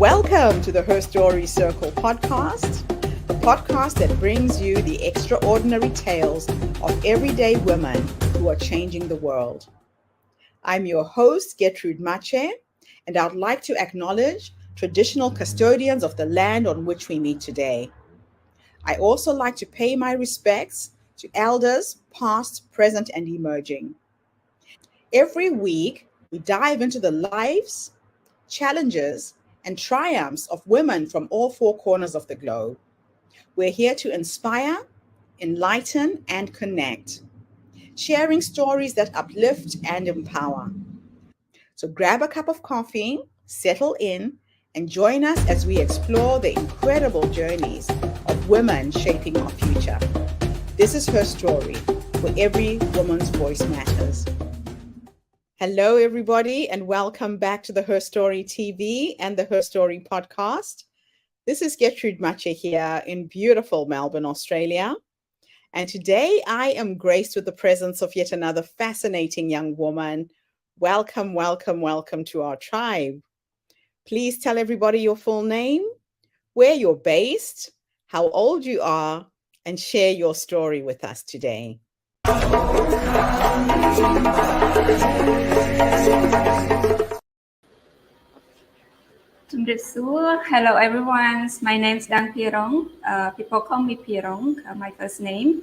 Welcome to the Her Story Circle podcast, the podcast that brings you the extraordinary tales of everyday women who are changing the world. I'm your host, Gertrude Mache, and I'd like to acknowledge traditional custodians of the land on which we meet today. I also like to pay my respects to elders, past, present, and emerging. Every week, we dive into the lives, challenges, and triumphs of women from all four corners of the globe. We're here to inspire, enlighten, and connect, sharing stories that uplift and empower. So grab a cup of coffee, settle in, and join us as we explore the incredible journeys of women shaping our future. This is Her Story, where every woman's voice matters. Hello, everybody, and welcome back to the Her Story TV and the Her Story podcast. This is Gertrude Mache here in beautiful Melbourne, Australia. And today I am graced with the presence of yet another fascinating young woman. Welcome, welcome, welcome to our tribe. Please tell everybody your full name, where you're based, how old you are, and share your story with us today. Hello everyone, my name is Phearong. People call me Phearong, my first name.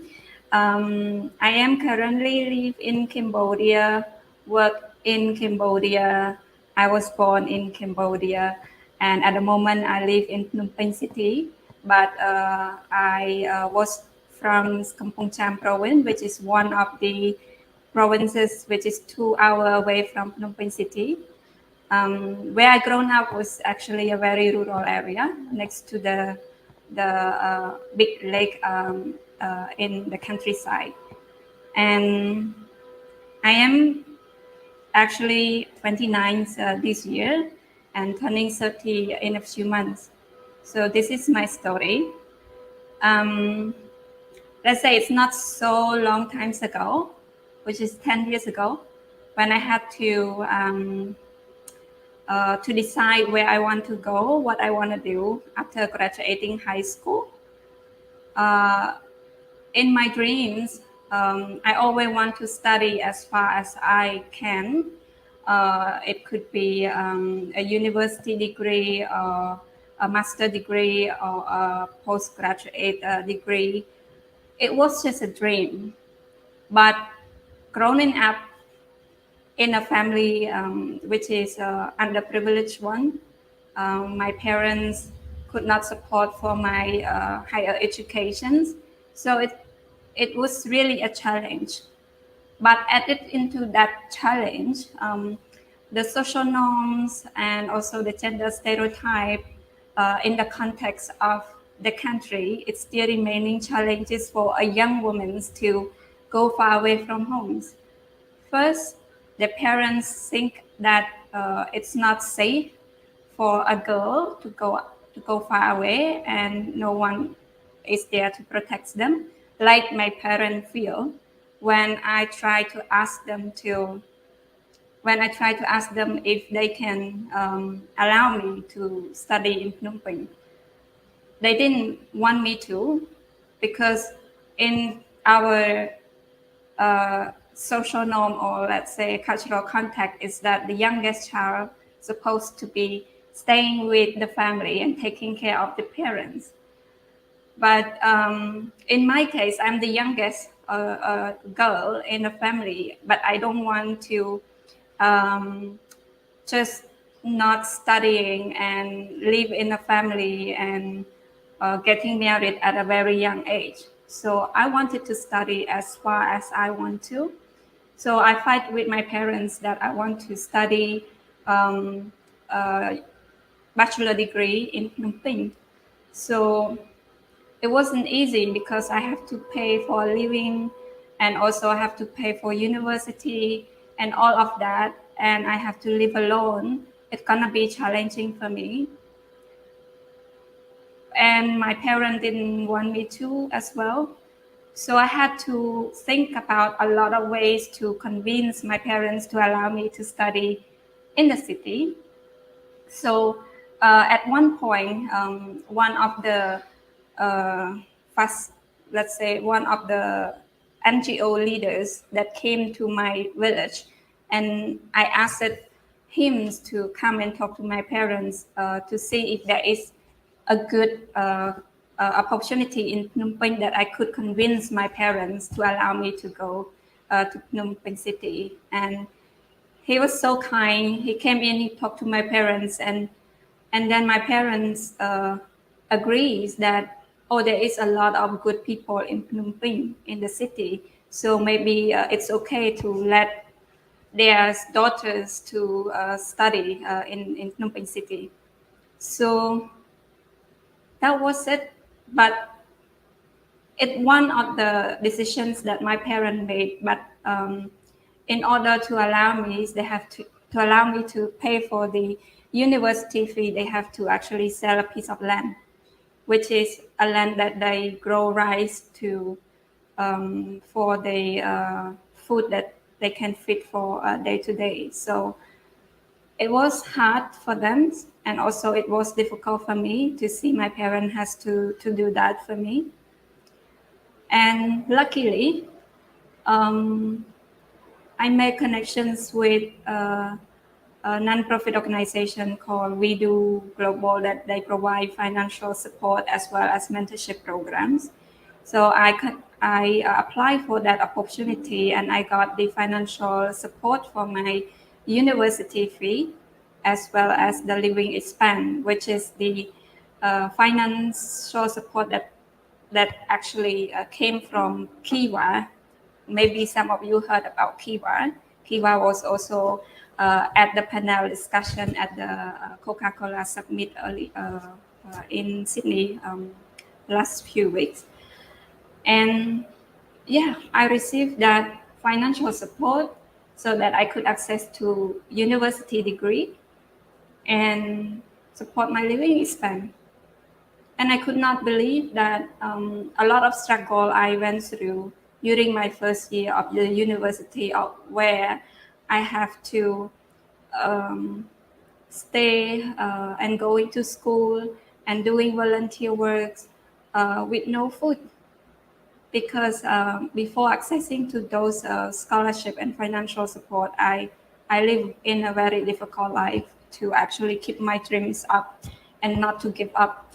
I am currently live in Cambodia, work in Cambodia. I was born in Cambodia, and at the moment I live in Phnom Penh city, but I was from Kampong Cham province, which is one of the provinces which is 2 hours away from Phnom Penh city. Where I grown up was actually a very rural area next to the big lake in the countryside. And I am actually 29 this year and turning 30 in a few months. So this is my story. Let's say it's not so long times ago, which is 10 years ago, when I had to decide where I want to go, what I want to do after graduating high school. In my dreams, I always want to study as far as I can. It could be a university degree or a master degree or a postgraduate degree. It was just a dream. But growing up in a family which is underprivileged one, my parents could not support for my higher education. So it was really a challenge. But added into that challenge, the social norms and also the gender stereotype in the context of the country, it's still remaining challenges for a young woman to go far away from homes. First, the parents think that it's not safe for a girl to go far away and no one is there to protect them, like my parents feel when I try to ask them if they can allow me to study in Phnom Penh. They didn't want me to, because in our social norm, or let's say cultural context, is that the youngest child is supposed to be staying with the family and taking care of the parents. But in my case, I'm the youngest girl in the family, but I don't want to just not studying and live in a family and getting married at a very young age. So I wanted to study as far as I want to. So I fight with my parents that I want to study bachelor degree in Phnom Penh. So it wasn't easy because I have to pay for a living and also I have to pay for university and all of that. And I have to live alone. It's gonna be challenging for me. And my parents didn't want me to as well. So I had to think about a lot of ways to convince my parents to allow me to study in the city. So At one point, one of the first, let's say, one of the NGO leaders that came to my village, and I asked him to come and talk to my parents to see if there is a good opportunity in Phnom Penh that I could convince my parents to allow me to go to Phnom Penh city. And he was so kind. He came in, he talked to my parents, and then my parents agrees that, oh, there is a lot of good people in Phnom Penh in the city, so maybe it's okay to let their daughters to study in Phnom Penh city. So that was it. But it's one of the decisions that my parents made. But in order to allow me, they have to allow me to pay for the university fee. They have to actually sell a piece of land, which is a land that they grow rice to for the food that they can feed for day to day. So it was hard for them, and also it was difficult for me to see my parents has to do that for me. And luckily, um, I made connections with a non-profit organization called We Do Global that they provide financial support as well as mentorship programs. So I applied for that opportunity, and I got the financial support for my university fee as well as the living expense, which is the financial support that actually came from Kiwa. Maybe some of you heard about Kiwa. Kiwa was also at the panel discussion at the Coca-Cola Summit in Sydney last few weeks. And yeah, I received that financial support so that I could access to university degree and support my living expense. And I could not believe that a lot of struggle I went through during my first year of the university, of where I have to um, stay and going to school and doing volunteer works with no food, because before accessing to those scholarship and financial support, I live in a very difficult life to actually keep my dreams up and not to give up.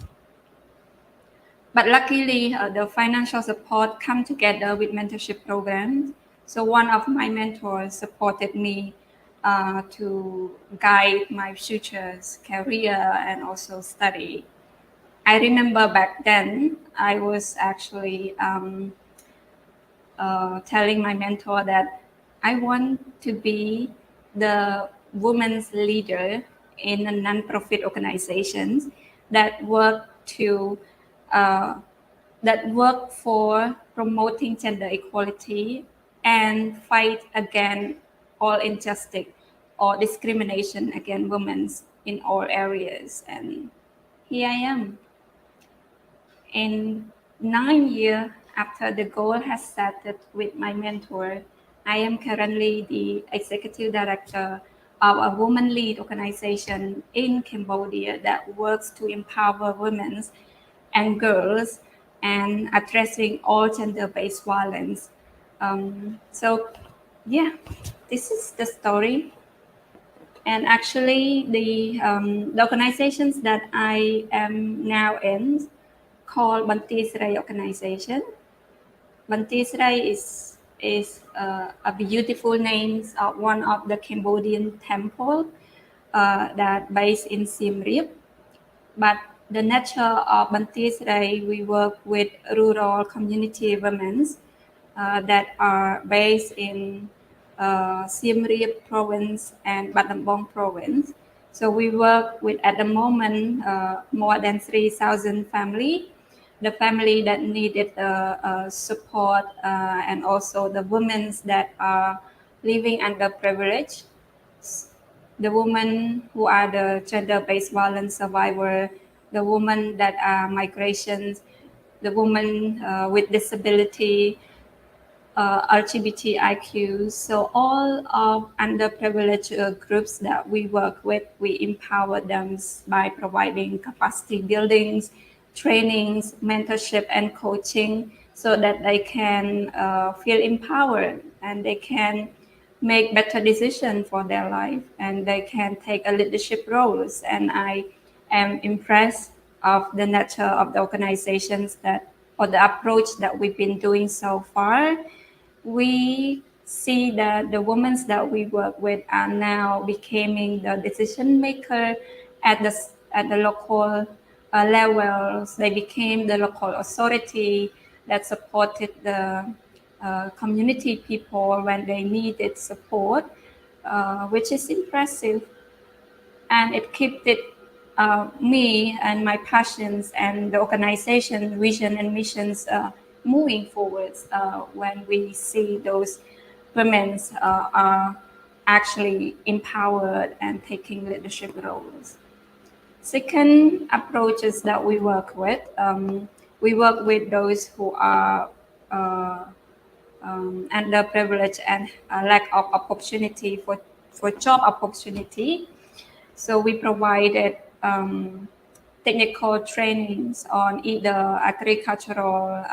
But luckily, the financial support come together with mentorship programs. So one of my mentors supported me to guide my future's career and also study. I remember back then, I was actually telling my mentor that I want to be the women's leader in a non-profit organizations that work to uh, that work for promoting gender equality and fight against all injustice or discrimination against women in all areas. And here I am. In 9 years after the goal has started with my mentor, I am currently the executive director of a woman-led organization in Cambodia that works to empower women and girls and addressing all gender-based violence. So, yeah, this is the story. And actually, the organizations that I am now in called Bantis Ray Organization. Bantis Ray is a beautiful name of one of the Cambodian temple that based in Siem Reap. But the nature of Bantis Ray, we work with rural community women that are based in Siem Reap province and Battambang province. So we work with, at the moment, more than 3,000 family, the family that needed support, and also the women that are living underprivileged, the women who are the gender-based violence survivor, the women that are migrations, the women with disability, LGBTIQ. So all of underprivileged groups that we work with, we empower them by providing capacity buildings, trainings, mentorship, and coaching so that they can feel empowered and they can make better decisions for their life and they can take a leadership roles. And I am impressed of the nature of the organizations that or the approach that we've been doing so far. We see that the women that we work with are now becoming the decision maker at the local levels. They became the local authority that supported the community people when they needed support, which is impressive. And it kept it me and my passions and the organization vision and missions moving forwards when we see those women are actually empowered and taking leadership roles. Second approaches that we work with those who are uh, underprivileged and lack of opportunity for job opportunity. So we provided technical trainings on either agricultural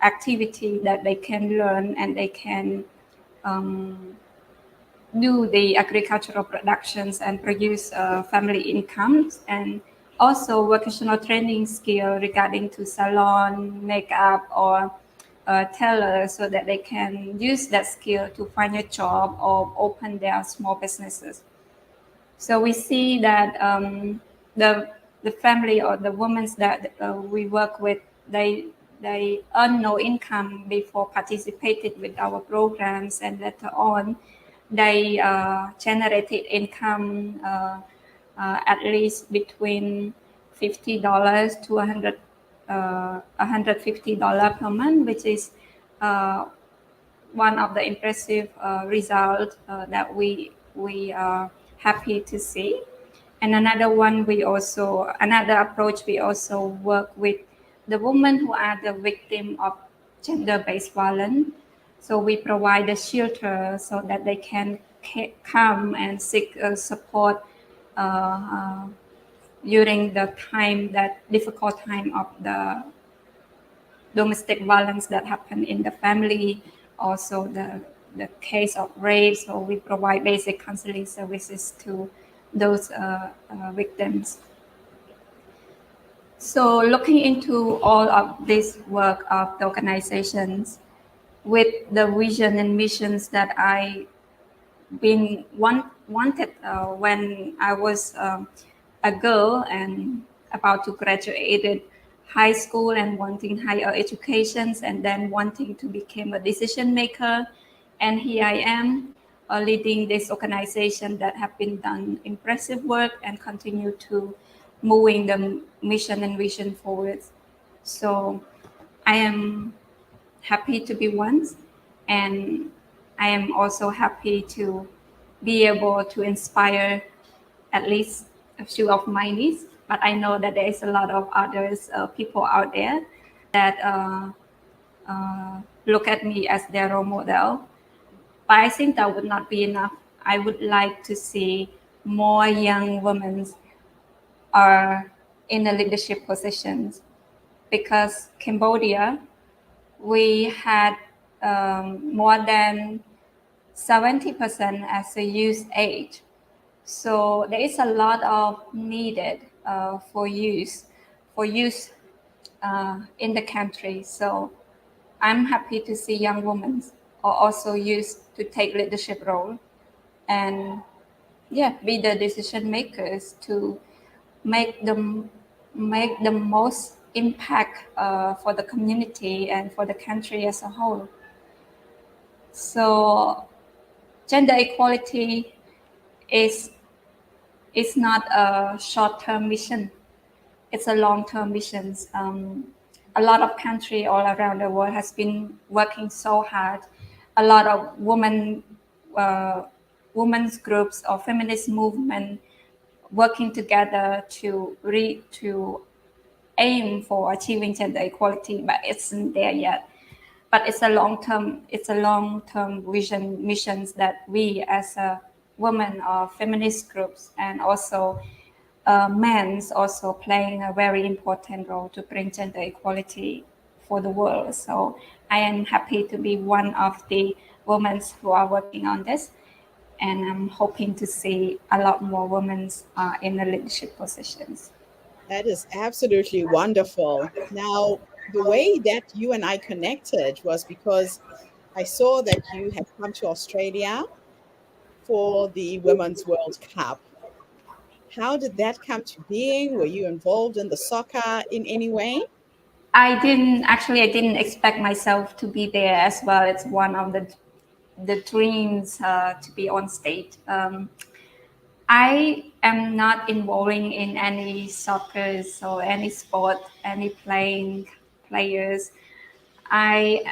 activity that they can learn and they can do the agricultural productions and produce family incomes, and also vocational training skill regarding to salon, makeup, or tailor, so that they can use that skill to find a job or open their small businesses. So we see that the family or the women that we work with, they earn no income before participated with our programs, and later on they generated income at least between $50 to $150 per month, which is one of the impressive results that we are happy to see. And another approach, we also work with the women who are the victim of gender-based violence. So we provide a shelter so that they can come and seek support uh, uh, during the time, that difficult time of the domestic violence that happen in the family, also the case of rape. So we provide basic counseling services to those victims. So looking into all of this work of the organizations with the vision and missions that I wanted when I was a girl and about to graduate high school and wanting higher educations and then wanting to become a decision maker. And here I am leading this organization that have been done impressive work and continue to moving the mission and vision forward. So I am happy to be one, and I am also happy to be able to inspire at least a few of my niece. But I know that there is a lot of others people out there that look at me as their role model. But I think that would not be enough. I would like to see more young women are in the leadership positions, because Cambodia, we had more than 70% as a youth age. So there is a lot of needed for youth in the country. So I'm happy to see young women are also used to take leadership role and be the decision makers to make them make the most impact for the community and for the country as a whole. So gender equality is not a short-term mission; it's a long-term mission. A lot of country all around the world has been working so hard. A lot of women's groups or feminist movement working together to aim for achieving gender equality, but it's not there yet. but it's a long term vision missions that we as a women or feminist groups and also men's also playing a very important role to bring gender equality for the world. So I am happy to be one of the women who are working on this, and I'm hoping to see a lot more women in the leadership positions. That is absolutely wonderful. Now, the way that you and I connected was because I saw that you had come to Australia for the Women's World Cup. How did that come to being? Were you involved in the soccer in any way? I didn't expect myself to be there as well. It's one of the dreams to be on stage. I am not involving in any soccer or any sport, any playing players. I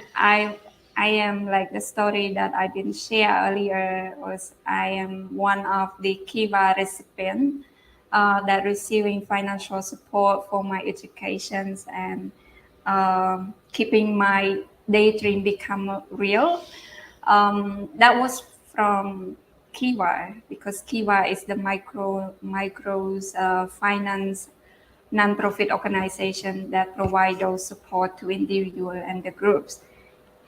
I am like the story that I didn't share earlier was I am one of the Kiva recipient that receiving financial support for my educations and keeping my daydream become real. That was from Kiva because Kiva is the micros finance non-profit organization that provide those support to individual and the groups.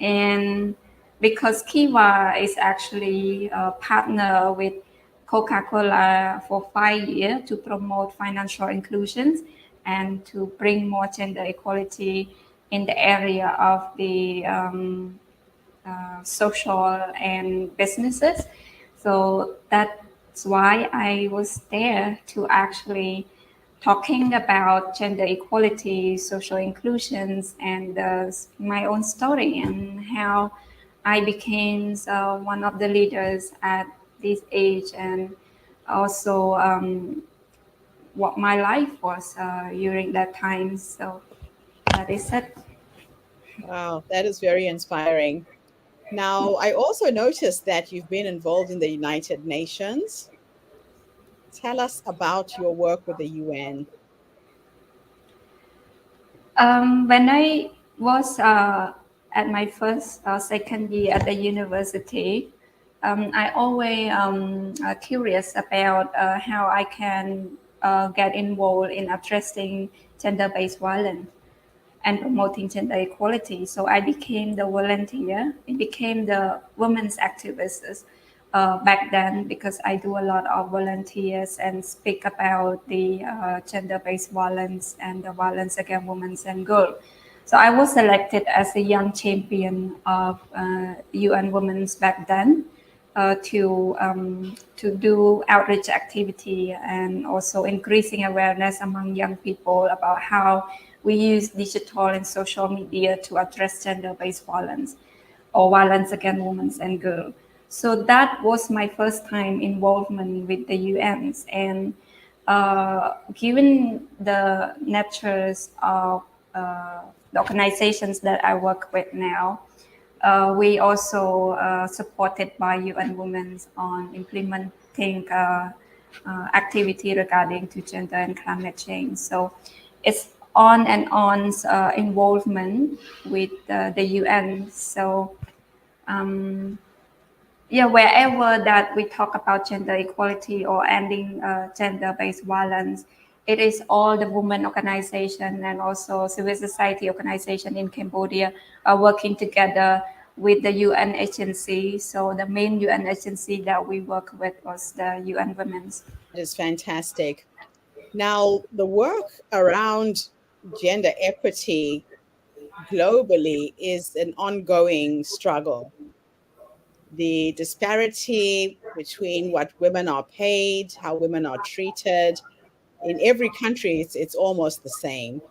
And because Kiva is actually a partner with Coca-Cola for 5 years to promote financial inclusion and to bring more gender equality in the area of the social and businesses. So that's why I was there to actually talking about gender equality, social inclusions, and my own story and how I became one of the leaders at this age, and also what my life was during that time. So that is it. Wow, that is very inspiring. Now, I also noticed that you've been involved in the United Nations. Tell us about your work with the UN. When I was at my first second year at the university, I always curious about how I can get involved in addressing gender-based violence and promoting gender equality. So I became the volunteer. I became the women's activist back then because I do a lot of volunteers and speak about the gender-based violence and the violence against women and girls. So I was selected as a young champion of UN Women's back then to do outreach activity and also increasing awareness among young people about how we use digital and social media to address gender-based violence or violence against women and girls. So that was my first time involvement with the UNs, and given the natures of the organizations that I work with now, we also supported by UN Women on implementing activity regarding to gender and climate change. So it's on and on involvement with the UN. So yeah, wherever that we talk about gender equality or ending gender-based violence, it is all the women organization and also civil society organization in Cambodia are working together with the UN agency. So the main UN agency that we work with was the UN Women's. That is fantastic. Now, the work around gender equity globally is an ongoing struggle. The disparity between what women are paid, how women are treated, in every country, it's almost the same.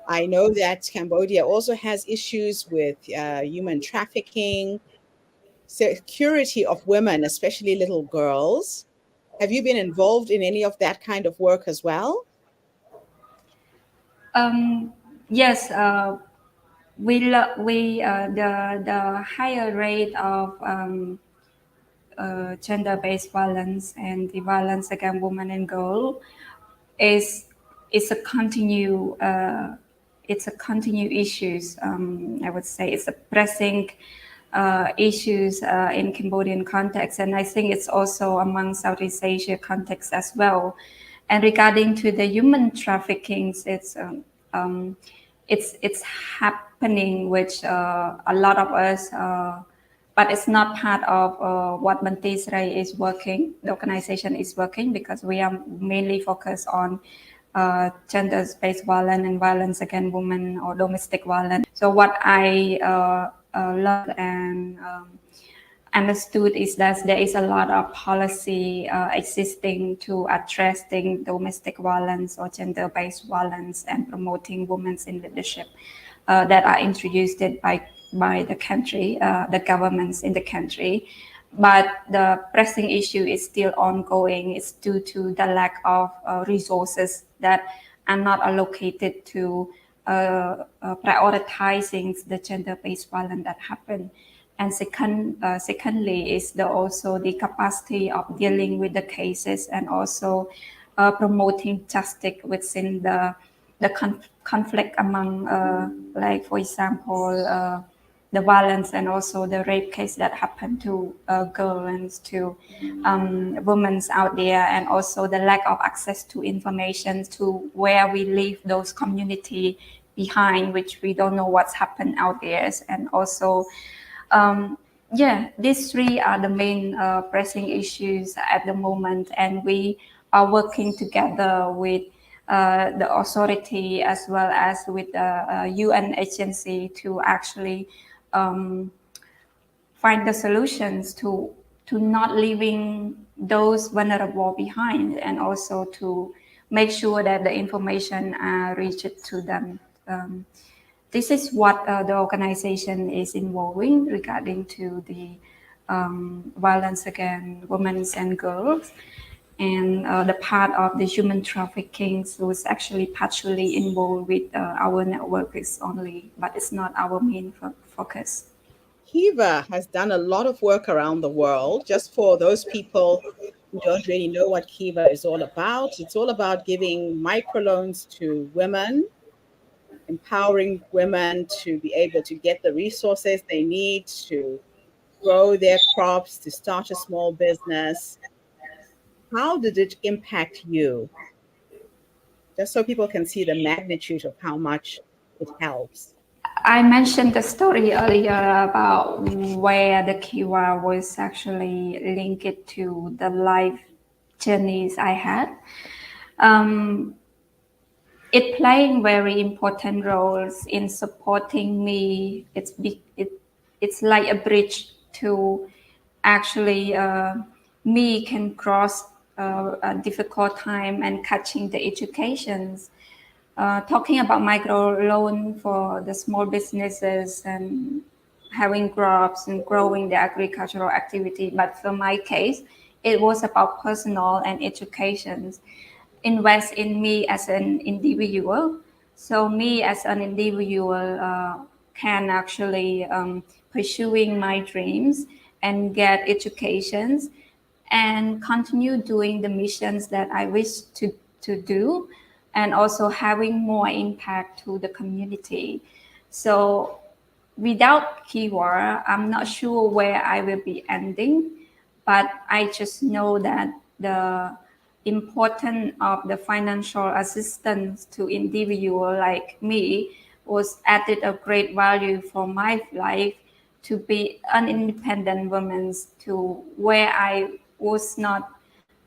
I know that Cambodia also has issues with human trafficking, security of women, especially little girls. Have you been involved in any of that kind of work as well? Um, yes, the higher rate of gender-based violence and the violence against women and girls is is a continue it's a continued issues. I would say it's a pressing issues in Cambodian context, and I think it's also among Southeast Asia context as well. And regarding to the human trafficking, it's happening, which a lot of us, but it's not part of what Bantis Ray is working. The organization is working because we are mainly focused on gender-based violence and violence against women or domestic violence. So what I learned and understood is that there is a lot of policy existing to addressing domestic violence or gender-based violence and promoting women's in leadership that are introduced by the country, the governments in the country. But the pressing issue is still ongoing. It's due to the lack of resources that are not allocated to prioritizing the gender-based violence that happen. And secondly, is also the capacity of dealing with the cases and also promoting justice within the conflict among, like for example, the violence and also the rape case that happened to girls, to women out there, and also the lack of access to information to where we leave those community behind, which we don't know what's happened out there, and also these three are the main pressing issues at the moment, and we are working together with the authority as well as with the UN agency to actually find the solutions to not leaving those vulnerable behind, and also to make sure that the information reaches to them. This is what the organization is involving regarding to the violence against women and girls. And the part of the human trafficking was actually partially involved with our network is only, but it's not our main focus. Kiva has done a lot of work around the world. Just for those people who don't really know what Kiva is all about, it's all about giving microloans to women, empowering women to be able to get the resources they need to grow their crops, to start a small business. How did it impact you? Just so people can see the magnitude of how much it helps. I mentioned the story earlier about where the Kiva was actually linked to the life journeys I had. Um, it playing very important roles in supporting me. It's like a bridge to actually me can cross a difficult time and catching the educations. Talking about micro loan for the small businesses and having crops and growing the agricultural activity. But for my case, it was about personal and education. Invest in me as an individual. So me as an individual can actually pursuing my dreams and get educations and continue doing the missions that I wish to do, and also having more impact to the community. So without Kiva, I'm not sure where I will be ending, but I just know that the importance of the financial assistance to individual like me was added a great value for my life to be an independent woman, to where I was not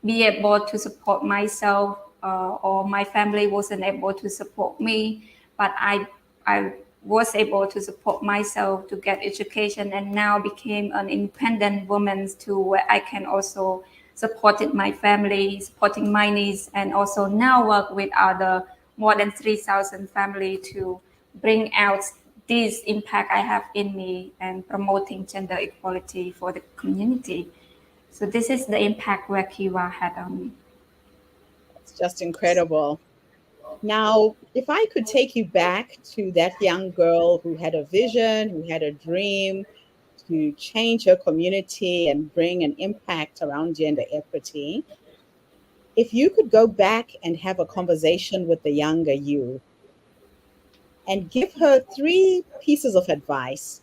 be able to support myself, or my family wasn't able to support me, but I was able to support myself to get education, and now became an independent woman to where I can also supported my family, supporting my needs, and also now work with other more than 3,000 family to bring out this impact I have in me and promoting gender equality for the community. So this is the impact where Kiva had on me. It's just incredible. Now, if I could take you back to that young girl who had a vision, who had a dream to change her community and bring an impact around gender equity, if you could go back and have a conversation with the younger you, and give her 3 pieces of advice.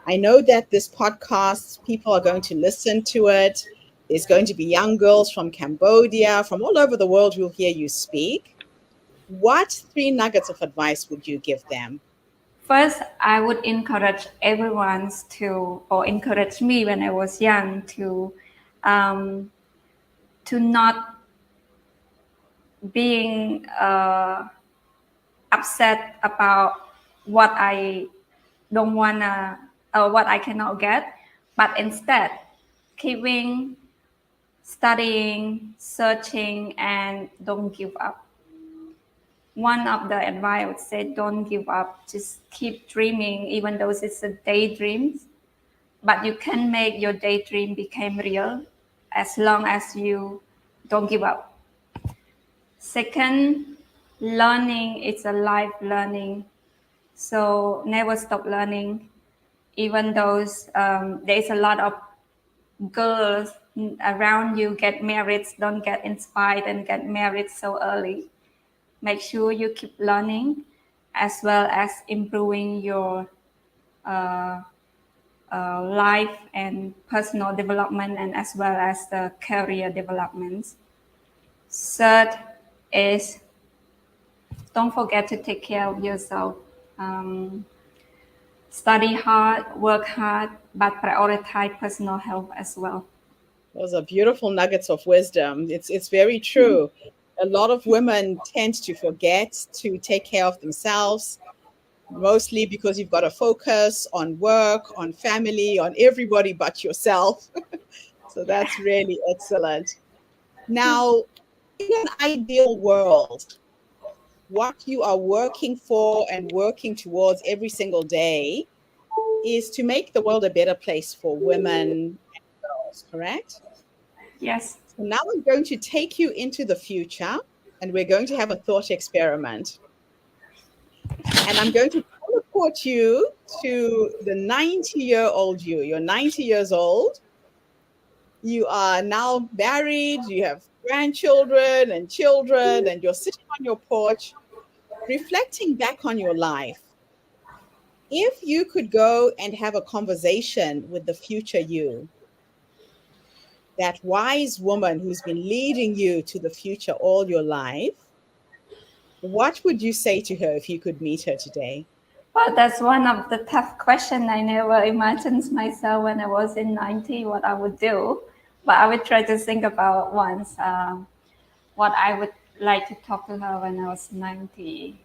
I know that this podcast, people are going to listen to it. There's going to be young girls from Cambodia, from all over the world who'll hear you speak. What 3 nuggets of advice would you give them? First, I would encourage everyone to, or encourage me when I was young um, to not being upset about what I don't wanna, what I cannot get, but instead keeping studying, searching, and don't give up. One of the advice I would say, don't give up. Just keep dreaming, even though it's a daydream. But you can make your daydream become real as long as you don't give up. Second, learning is a life learning. So never stop learning, even though there's a lot of girls around you get married, don't get inspired and get married so early. Make sure you keep learning as well as improving your uh, life and personal development, and as well as the career development. Third is, don't forget to take care of yourself. Um, Study hard, work hard, but prioritize personal health as well. Those are beautiful nuggets of wisdom. It's very true. A lot of women tend to forget to take care of themselves, mostly because you've got to focus on work, on family, on everybody but yourself. So that's really excellent. Now, in an ideal world, what you are working for and working towards every single day is to make the world a better place for women and girls, correct? Yes. So now I'm going to take you into the future and we're going to have a thought experiment. And I'm going to teleport you to the 90-year-old you. You're 90 years old. You are now married. You have grandchildren and children, and you're sitting on your porch reflecting back on your life. If you could go and have a conversation with the future you, that wise woman who's been leading you to the future all your life, what would you say to her if you could meet her today? Well, that's one of the tough questions. I never imagined myself when I was in 90 what I would do, but I would try to think about once what I would like to talk to her when I was 90.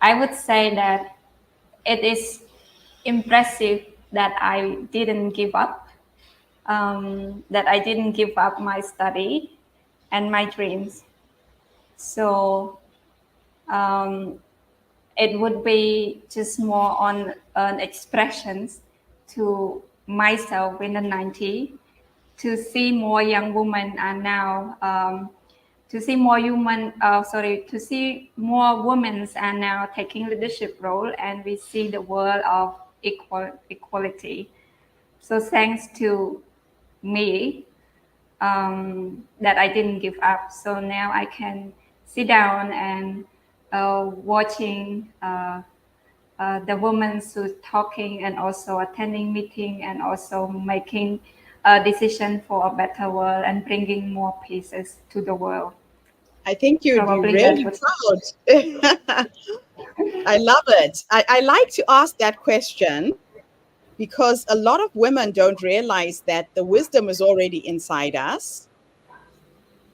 I would say that it is impressive that I didn't give up, that I didn't give up my study and my dreams. So um, it would be just more on an expressions to myself in the 90s, to see more young women are now to see more to see more women are now taking leadership role, and we see the world of equality. So thanks to me, that I didn't give up. So now I can sit down and watching the women who talking and also attending meeting and also making a decision for a better world and bringing more pieces to the world. I think you'd be Probably that really was. proud. I love it. I like to ask that question because a lot of women don't realize that the wisdom is already inside us,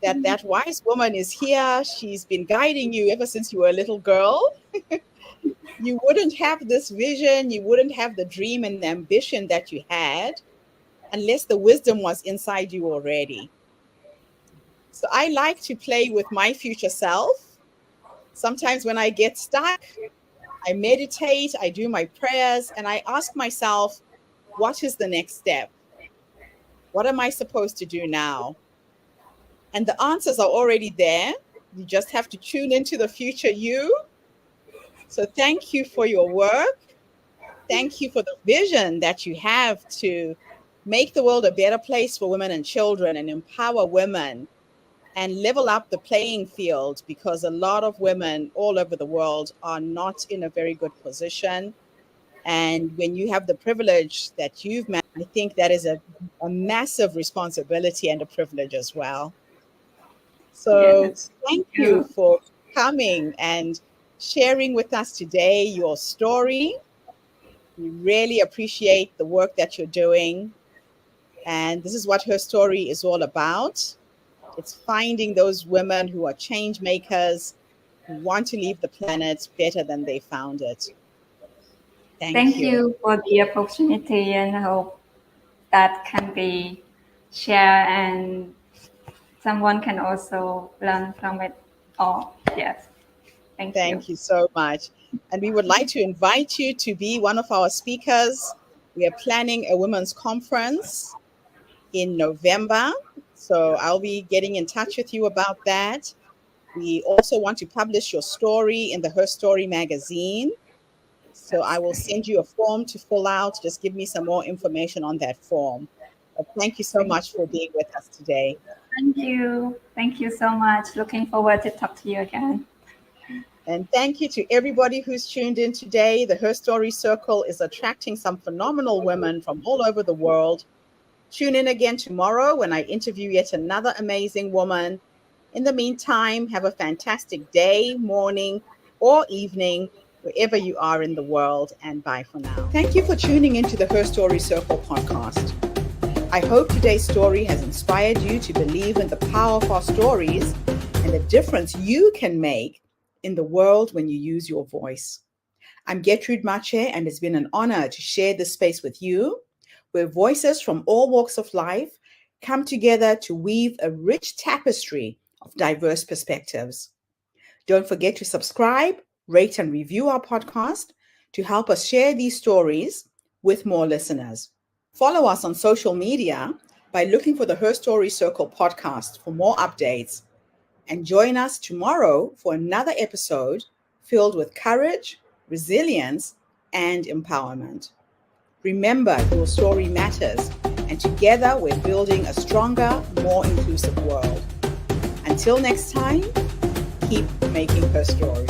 that that wise woman is here. She's been guiding you ever since you were a little girl. You wouldn't have this vision, you wouldn't have the dream and the ambition that you had unless the wisdom was inside you already. So I like to play with my future self. Sometimes when I get stuck, I meditate, I do my prayers, and I ask myself, what is the next step? What am I supposed to do now? And the answers are already there. You just have to tune into the future you. So thank you for your work. Thank you for the vision that you have to make the world a better place for women and children and empower women and level up the playing field, because a lot of women all over the world are not in a very good position. And when you have the privilege that you've met, I think that is a massive responsibility and a privilege as well. So Yes. Thank thank you you. for coming and sharing with us today your story. We really appreciate the work that you're doing. And this is what her story is all about. It's finding those women who are change makers, who want to leave the planet better than they found it. Thank Thank you. you for the opportunity, and hope that can be shared and someone can also learn from it all. Yes. Thank you. Thank you so much. And we would like to invite you to be one of our speakers. We are planning a women's conference in November. So I'll be getting in touch with you about that. We also want to publish your story in the Her Story magazine. So I That's will great. send you a form to fill out. Just give me some more information on that form. But thank you so Thank much for being with us today. Thank you. Thank you so much. Looking forward to talk to you again. And thank you to everybody who's tuned in today. The Her Story Circle is attracting some phenomenal women from all over the world. Tune in again tomorrow when I interview yet another amazing woman. In the meantime, have a fantastic day, morning, or evening, wherever you are in the world, and bye for now. Thank you for tuning into the Her Story Circle podcast. I hope today's story has inspired you to believe in the power of our stories and the difference you can make in the world when you use your voice. I'm Gertrude Mache, and it's been an honor to share this space with you, where voices from all walks of life come together to weave a rich tapestry of diverse perspectives. Don't forget to subscribe, rate, and review our podcast to help us share these stories with more listeners. Follow us on social media by looking for the Her Story Circle podcast for more updates, and join us tomorrow for another episode filled with courage, resilience, and empowerment. Remember, your story matters, and together we're building a stronger, more inclusive world. Until next time, keep making her story.